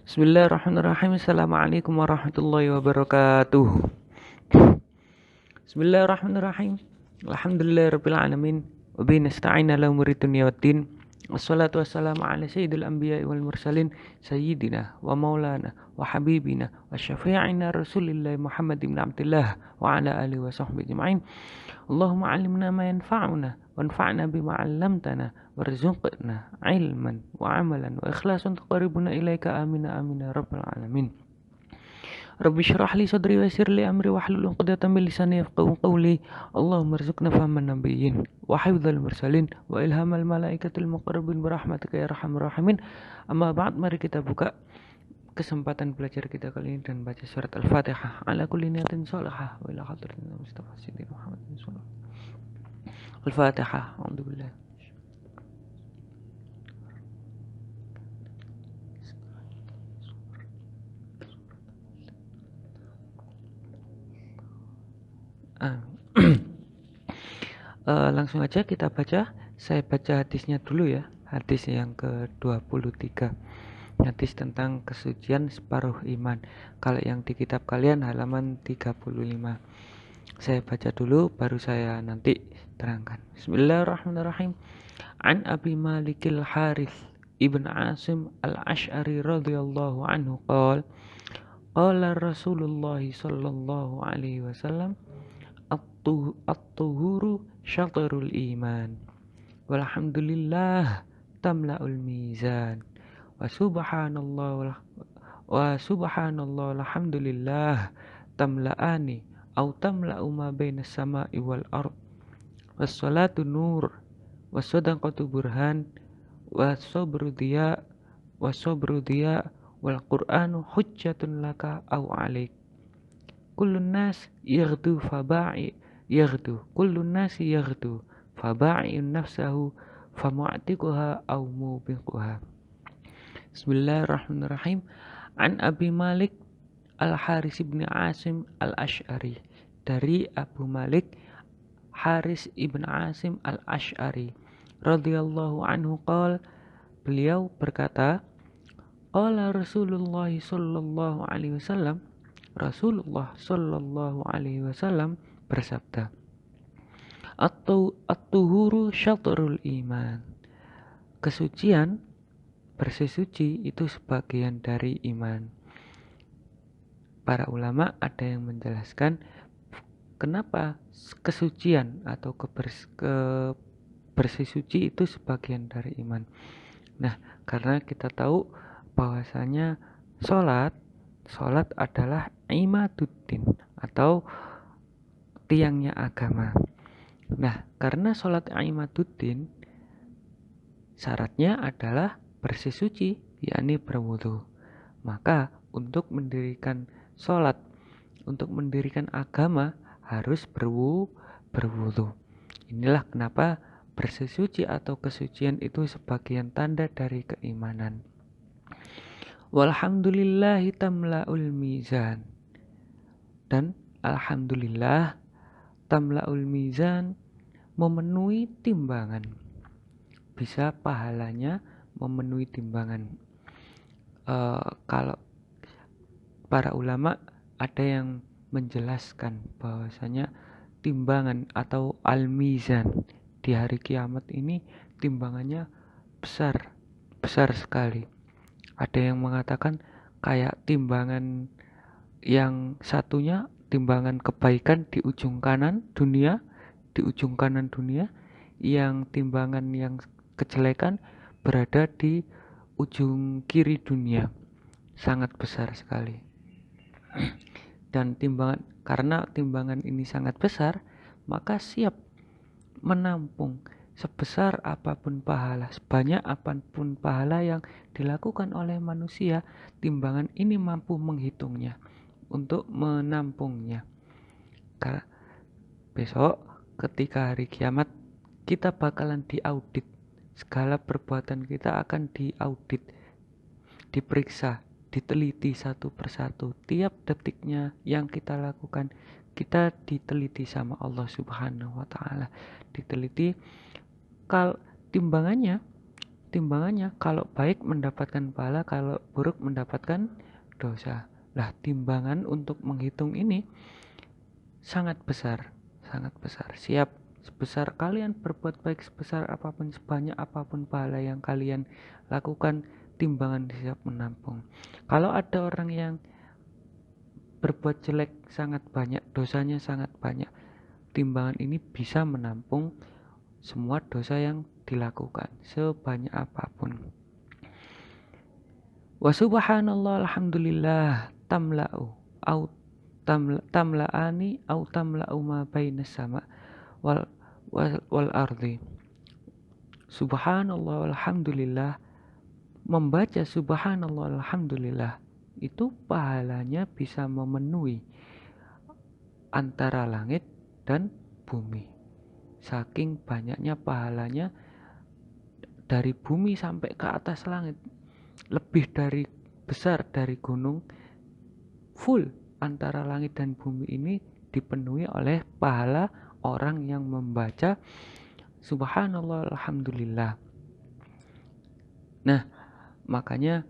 Bismillahirrahmanirrahim. Assalamualaikum warahmatullahi wabarakatuh. Bismillahirrahmanirrahim. Alhamdulillahirabbil alamin. Wa bihi nasta'in ala umuri dunya waddin. Wassalatu wassalamu ala sayyidil anbiya'i wal mursalin sayyidina wa maulana wa habibina wa syafi'ina Rasulillah Muhammad ibn Abdullah wa ala alihi wa sahbihi ajma'in. Allahumma 'allimna ma yanfa'una wanfa'na bima 'allamtana warzuqna 'ilman wa 'amalan wa ikhlasan tuqarribuna ilaika amin amin ya rabbal alamin. Rabbi syrah li sadri wa yassir li amri wahlul 'uqdatam min lisani yafqahu qawli. Allahumma rzuqna fahman nabiyyin wa hifdzal mursalin wa ilhamal malaikatil muqarrabin birahmatika ya arhamar rahimin. Amma ba'd, mari kita buka kesempatan belajar kita kali ini dan baca surat Al-Fatihah ala kulli niyatin shalihah wa ila hadratin Mustafa Siddiq Muhammad sallallahu alaihi wasallam. Al-Fatihah. Alhamdulillah. Langsung aja kita baca. Saya baca hadisnya dulu ya. Hadis yang ke-23. Hadis tentang kesucian separuh iman. Kalau yang di kitab kalian halaman 35. Saya baca dulu baru saya nanti terangkan. Bismillahirrahmanirrahim. An Abi Malikil Harith Ibn Asim Al-Ash'ari radhiyallahu anhu qala Rasulullah sallallahu alaihi wasallam at-tuhuru syatrul iman walhamdulillah tamla'ul mizan wa subhanallah alhamdulillah tamla'ani au tamla'u ma bainas sama'i wal ard was-salatu nur was-sadaqatu burhan was-sabru diya wal qur'anu hujjatun laka au 'alaik. Kullun nas yaghdu faba'i'un nafsahu famu'tiquha aw mubiquha. Bismillahirrahmanirrahim. An Abi Malik Al-Haris ibn Asim Al-Ash'ari, dari Abu Malik Haris ibn Asim Al-Ash'ari radhiyallahu anhu beliau berkata, qala Rasulullah sallallahu alaihi wasallam, Rasulullah sallallahu alaihi wasallam bersabda, At-tuhuru syatrul iman. Kesucian, bersih suci itu sebagian dari iman. Para ulama ada yang menjelaskan kenapa kesucian atau bersih suci itu sebagian dari iman. Nah, karena kita tahu bahwasanya Sholat adalah imaduddin atau tiangnya agama. Nah, karena sholat imaduddin syaratnya adalah bersih suci, yakni berwudu. Maka untuk mendirikan sholat, untuk mendirikan agama harus berwudu. Inilah kenapa bersih suci atau kesucian itu sebagian tanda dari keimanan. Walhamdulillahi tamla'ul mizan, dan alhamdulillah tamla'ul mizan, memenuhi timbangan. Bisa pahalanya memenuhi timbangan. Kalau para ulama ada yang menjelaskan bahwasanya timbangan atau al-mizan di hari kiamat ini timbangannya besar sekali. Ada yang mengatakan kayak timbangan yang satunya, timbangan kebaikan di ujung kanan dunia, yang timbangan yang kejelekan berada di ujung kiri dunia. Sangat besar sekali. Dan karena timbangan ini sangat besar, maka siap menampung sebesar apapun pahala, sebanyak apapun pahala yang dilakukan oleh manusia, timbangan ini mampu menghitungnya untuk menampungnya. Karena besok ketika hari kiamat kita bakalan diaudit, segala perbuatan kita akan diaudit, diperiksa, diteliti satu persatu. Tiap detiknya yang kita lakukan, kita diteliti sama Allah Subhanahu wa ta'ala. Diteliti timbangannya timbangannya. Kalau baik mendapatkan pahala, kalau buruk mendapatkan dosa. Lah, timbangan untuk menghitung ini sangat besar, sangat besar. Siap, sebesar kalian berbuat baik, sebesar apapun, sebanyak apapun pahala yang kalian lakukan, timbangan siap menampung. Kalau ada orang yang berbuat jelek sangat banyak, dosanya sangat banyak, timbangan ini bisa menampung semua dosa yang dilakukan sebanyak apapun. Wa subhanallah alhamdulillah tamla'u au tamla'ani au tamla'u ma bainas sama wal wal ardi. Subhanallah alhamdulillah, membaca subhanallah alhamdulillah itu pahalanya bisa memenuhi antara langit dan bumi. Saking banyaknya pahalanya, dari bumi sampai ke atas langit, lebih dari besar dari gunung, full antara langit dan bumi ini dipenuhi oleh pahala orang yang membaca subhanallah alhamdulillah. Nah, makanya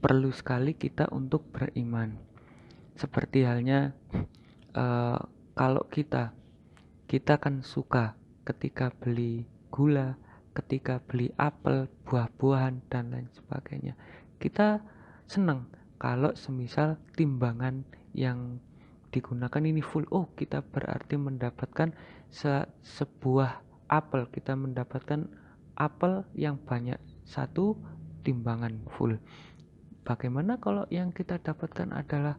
perlu sekali kita untuk beriman. Seperti halnya kalau kita kan suka ketika beli gula, ketika beli apel, buah-buahan dan lain sebagainya. Kita senang kalau semisal timbangan yang digunakan ini full. Oh, kita berarti mendapatkan sebuah apel, kita mendapatkan apel yang banyak, satu timbangan full. Bagaimana kalau yang kita dapatkan adalah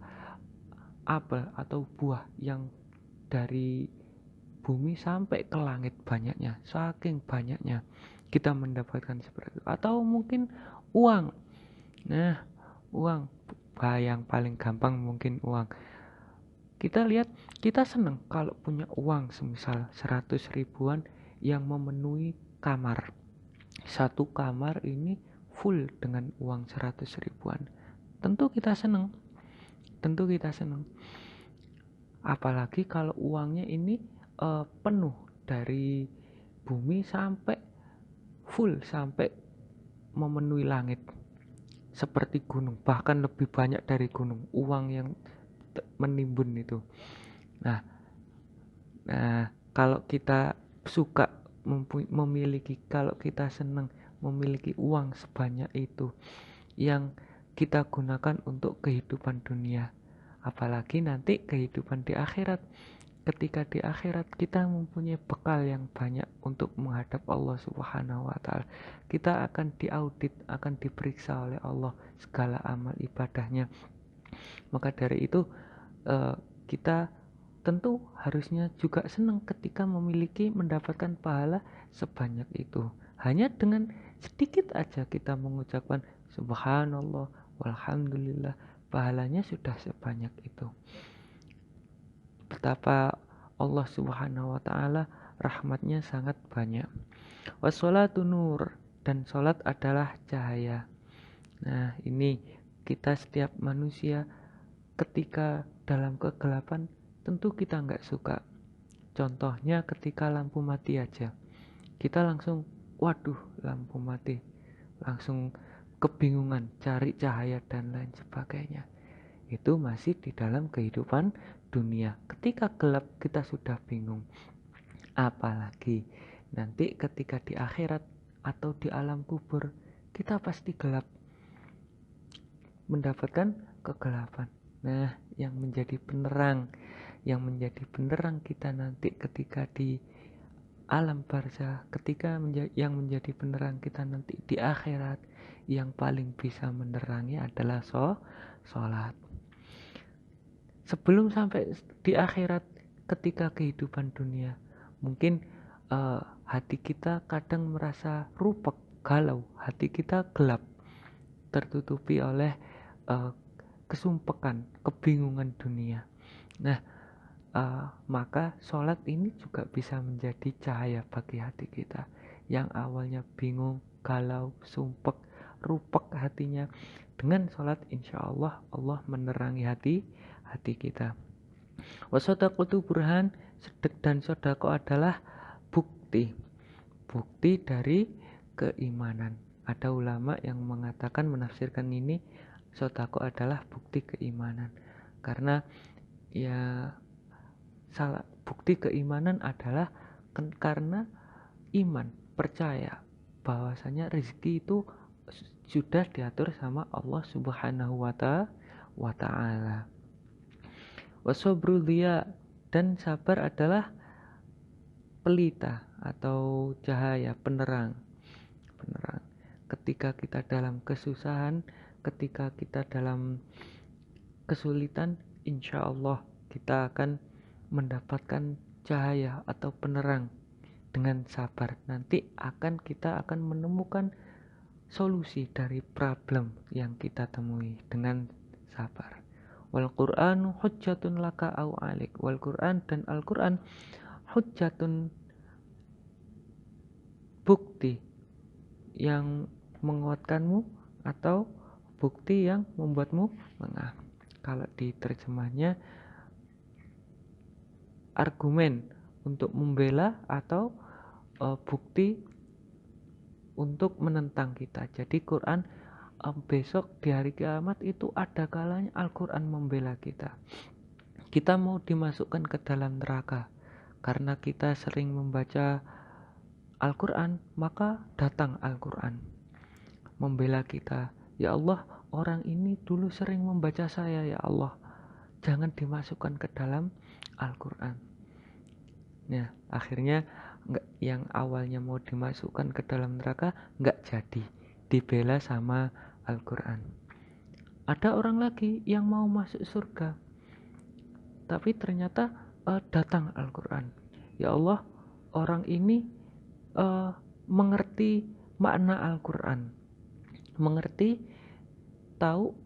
apel atau buah yang dari bumi sampai ke langit banyaknya, saking banyaknya kita mendapatkan seperti itu. Atau mungkin uang. Nah, uang yang paling gampang mungkin uang. Kita lihat, kita senang kalau punya uang semisal 100 ribuan yang memenuhi kamar. Satu kamar ini full dengan uang 100 ribuan. Tentu kita senang. Apalagi kalau uangnya ini penuh dari bumi sampai full, sampai memenuhi langit seperti gunung, bahkan lebih banyak dari gunung uang yang menimbun itu. Nah, kalau kita suka memiliki, kalau kita senang memiliki uang sebanyak itu yang kita gunakan untuk kehidupan dunia, apalagi nanti kehidupan di akhirat. Ketika di akhirat kita mempunyai bekal yang banyak untuk menghadap Allah Subhanahu wa Ta'ala, kita akan diaudit, akan diperiksa oleh Allah segala amal ibadahnya. Maka dari itu kita tentu harusnya juga senang ketika mendapatkan pahala sebanyak itu. Hanya dengan sedikit aja kita mengucapkan subhanallah walhamdulillah, pahalanya sudah sebanyak itu. Betapa Allah Subhanahu wa Ta'ala rahmatnya sangat banyak. Wassolatu nur, dan sholat adalah cahaya. Nah, ini kita setiap manusia ketika dalam kegelapan tentu kita nggak suka. Contohnya ketika lampu mati aja, kita langsung waduh lampu mati, langsung kebingungan cari cahaya dan lain sebagainya. Itu masih di dalam kehidupan dunia. Ketika gelap kita sudah bingung, apalagi nanti ketika di akhirat atau di alam kubur, kita pasti gelap, mendapatkan kegelapan. Nah, yang menjadi penerang kita nanti ketika di alam barzah, ketika yang menjadi penerang kita nanti di akhirat, yang paling bisa menerangi adalah sholat. Sebelum sampai di akhirat, ketika kehidupan dunia, mungkin hati kita kadang merasa rupek, galau, hati kita gelap, tertutupi oleh kesumpekan, kebingungan dunia. Nah, maka sholat ini juga bisa menjadi cahaya bagi hati kita yang awalnya bingung, galau, sumpek, rupek hatinya. Dengan sholat insya Allah menerangi hati kita. Wasodaqatu burhan, sedek dan sodako adalah bukti dari keimanan. Ada ulama yang mengatakan menafsirkan ini sodako adalah bukti keimanan. Karena ya salah bukti keimanan adalah karena iman, percaya bahwasanya rezeki itu sudah diatur sama Allah Subhanahu wa taala. Wasobru dia, dan sabar adalah pelita atau cahaya penerang. Ketika kita dalam kesusahan, ketika kita dalam kesulitan, insya Allah kita akan mendapatkan cahaya atau penerang. Dengan sabar nanti kita akan menemukan solusi dari problem yang kita temui dengan sabar. Wal Qur'anu hujjatun laka au alik. Wal Qur'an, dan Al-Qur'an, hujjatun, bukti yang menguatkanmu atau bukti yang membuatmu lengah. Kalau di terjemahnya argumen untuk membela atau bukti untuk menentang kita. Jadi Quran besok di hari kiamat itu ada kalanya Al-Quran membela kita. Kita mau dimasukkan ke dalam neraka karena kita sering membaca Al-Quran, maka datang Al-Quran membela kita. Ya Allah, orang ini dulu sering membaca saya, ya Allah, jangan dimasukkan ke dalam Al-Quran. Nah, akhirnya yang awalnya mau dimasukkan ke dalam neraka nggak jadi, dibela sama Al-Quran. Ada orang lagi yang mau masuk surga, tapi ternyata datang Al-Quran. Ya Allah, orang ini mengerti makna Al-Quran, mengerti, tahu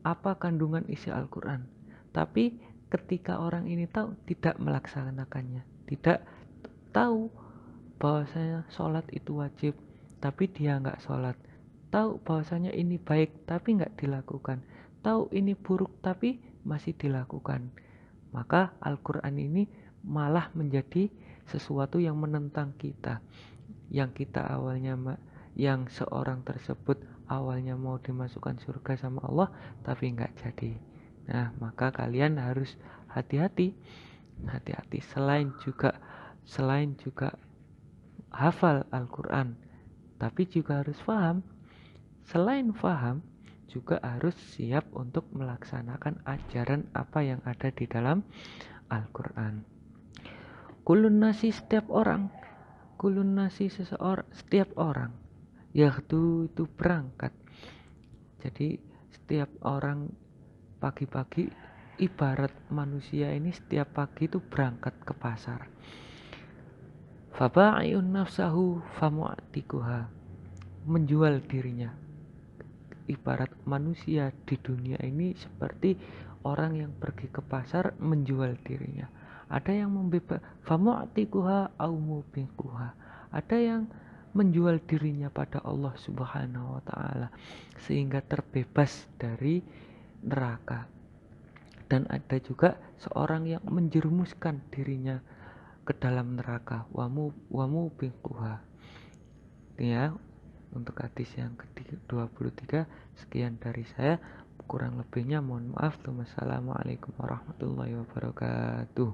apa kandungan isi Al-Quran, tapi ketika orang ini tahu tidak melaksanakannya, tidak tahu bahwasanya sholat itu wajib tapi dia nggak sholat, tahu bahwasanya ini baik tapi nggak dilakukan, tahu ini buruk tapi masih dilakukan, maka Al-Quran ini malah menjadi sesuatu yang menentang kita, yang yang seorang tersebut awalnya mau dimasukkan surga sama Allah tapi nggak jadi. Nah, maka kalian harus hati-hati. Selain juga hafal Al-Quran, tapi juga harus paham. Selain paham, juga harus siap untuk melaksanakan ajaran apa yang ada di dalam Al-Quran. Kulun nasi, setiap orang yaitu itu berangkat. Jadi setiap orang pagi-pagi, ibarat manusia ini setiap pagi itu berangkat ke pasar. Faba'iun nafsahu famu'tikuha, menjual dirinya. Ibarat manusia di dunia ini seperti orang yang pergi ke pasar menjual dirinya. Ada yang famu'tikuha au mubikuha, ada yang menjual dirinya pada Allah Subhanahu wa taala sehingga terbebas dari neraka. Dan ada juga seorang yang menjerumuskan dirinya ke dalam neraka, wamu bingkuha. Ya, untuk hadis yang ke-23. Sekian dari saya, kurang lebihnya mohon maaf. Wassalamualaikum warahmatullahi wabarakatuh.